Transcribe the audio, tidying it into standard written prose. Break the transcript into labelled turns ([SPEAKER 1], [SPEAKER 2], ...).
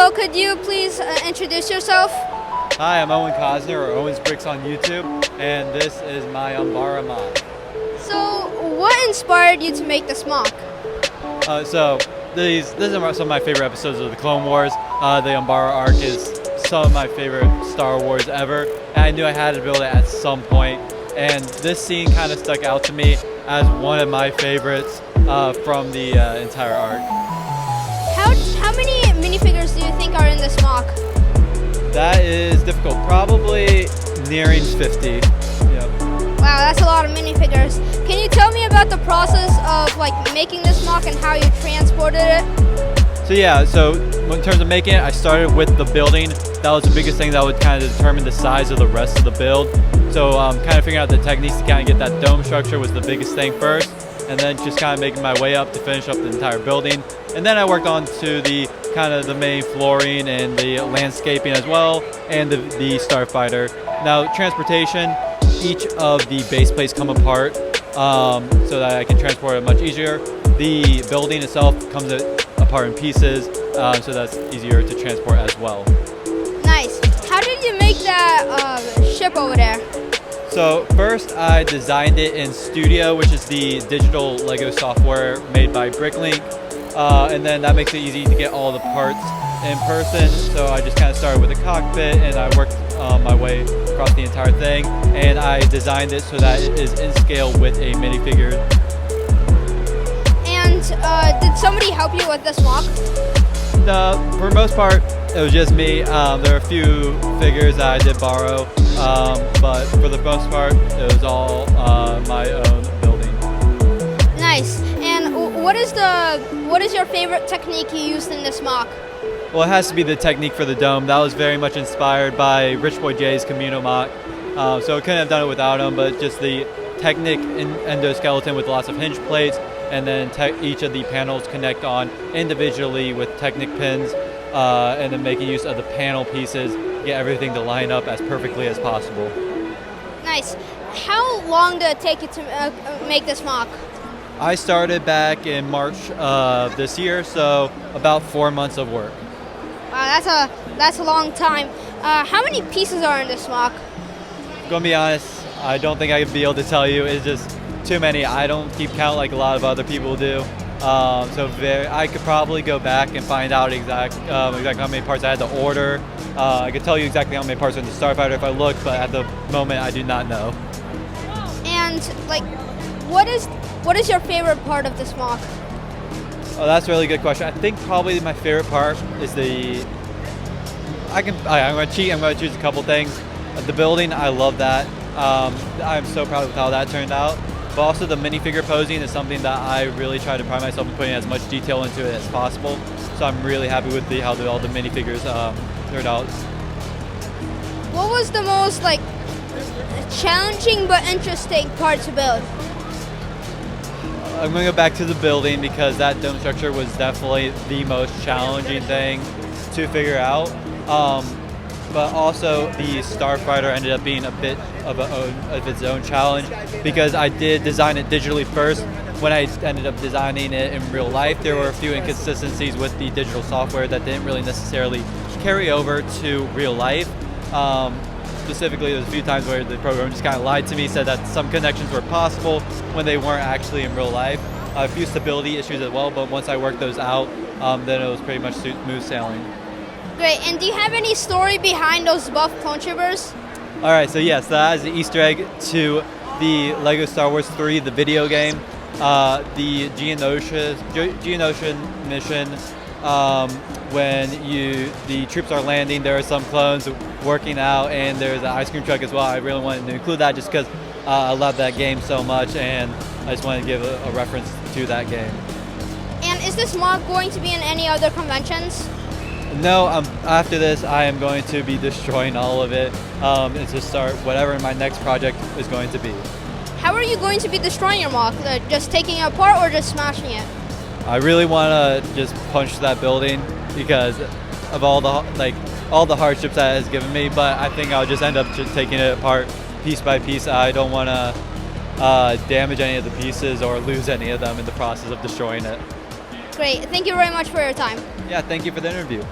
[SPEAKER 1] hello, could you please introduce yourself?
[SPEAKER 2] Hi, I'm Owen Cosner, or Owen's Bricks on YouTube, and this is my Umbara mod.
[SPEAKER 1] So, what inspired you to make this mock?
[SPEAKER 2] These are some of my favorite episodes of the Clone Wars. The Umbara arc is some of my favorite Star Wars ever, and I knew I had to build it at some point. And this scene kind of stuck out to me as one of my favorites from the entire arc.
[SPEAKER 1] How many minifigures do you think are in this mock?
[SPEAKER 2] That is difficult. Probably nearing 50. Yep.
[SPEAKER 1] Wow, that's a lot of minifigures. Can you tell me about the process of making this mock and how you transported it?
[SPEAKER 2] So in terms of making it, I started with the building. That was the biggest thing that would kind of determine the size of the rest of the build. So kind of figuring out the techniques to kind of get that dome structure was the biggest thing first, and then just kind of making my way up to finish up the entire building. And then I worked on to the kind of the main flooring and the landscaping as well, and the starfighter. Now transportation, each of the base plates come apart so that I can transport it much easier. The building itself comes apart in pieces, so that's easier to transport as well.
[SPEAKER 1] Nice. How did you make that ship over there?
[SPEAKER 2] So first I designed it in Studio, which is the digital Lego software made by BrickLink. And then that makes it easy to get all the parts in person. So I just kind of started with the cockpit, and I worked my way across the entire thing. And I designed it so that it is in scale with a minifigure.
[SPEAKER 1] And did somebody help you with this mock?
[SPEAKER 2] For the most part, it was just me. There are a few figures that I did borrow, but for the most part, it was all my own building.
[SPEAKER 1] Nice. And what is your favorite technique you used in this mock?
[SPEAKER 2] Well, it has to be the technique for the dome. That was very much inspired by Rich Boy J's Camino mock. So I couldn't have done it without him, but just the Technic endoskeleton with lots of hinge plates, and then each of the panels connect on individually with Technic pins, and then making use of the panel pieces, get everything to line up as perfectly as possible.
[SPEAKER 1] Nice. How long did it take you to make this mock?
[SPEAKER 2] I started back in March of this year, so about 4 months of work.
[SPEAKER 1] Wow, that's a long time. How many pieces are in this mock?
[SPEAKER 2] Gonna be honest, I don't think I could be able to tell you. It's just too many. I don't keep count like a lot of other people do. I could probably go back and find out exactly how many parts I had to order. I could tell you exactly how many parts are in the starfighter if I look, but at the moment I do not know.
[SPEAKER 1] And what is your favorite part of this mock?
[SPEAKER 2] Oh, that's a really good question. I think probably my favorite part is I'm going to cheat. I'm going to choose a couple things. The building, I love that. I'm so proud of how that turned out. But also the minifigure posing is something that I really try to pride myself in putting as much detail into it as possible. So I'm really happy with how all the minifigures turned out.
[SPEAKER 1] What was the most challenging but interesting part to build?
[SPEAKER 2] I'm going to go back to the building because that dome structure was definitely the most challenging thing to figure out. But also the starfighter ended up being a bit of its own challenge because I did design it digitally first. When I ended up designing it in real life, there were a few inconsistencies with the digital software that didn't really necessarily carry over to real life. Specifically, there was a few times where the program just kind of lied to me, said that some connections were possible when they weren't actually in real life. A few stability issues as well, but once I worked those out, then it was pretty much smooth sailing.
[SPEAKER 1] Great. And do you have any story behind those buff clone troopers?
[SPEAKER 2] All right, so yes, that is the Easter egg to the Lego Star Wars 3, the video game. The Geonosian mission, when the troops are landing, there are some clones working out, and there's an ice cream truck as well. I really wanted to include that just because I love that game so much, and I just wanted to give a reference to that game.
[SPEAKER 1] And is this mock going to be in any other conventions?
[SPEAKER 2] No, after this I am going to be destroying all of it and to start whatever my next project is going to be.
[SPEAKER 1] How are you going to be destroying your mock? Just taking it apart or just smashing it?
[SPEAKER 2] I really want to just punch that building because of all the hardships that it has given me, but I think I'll just end up just taking it apart piece by piece. I don't want to damage any of the pieces or lose any of them in the process of destroying it.
[SPEAKER 1] Great. Thank you very much for your time.
[SPEAKER 2] Yeah, thank you for the interview.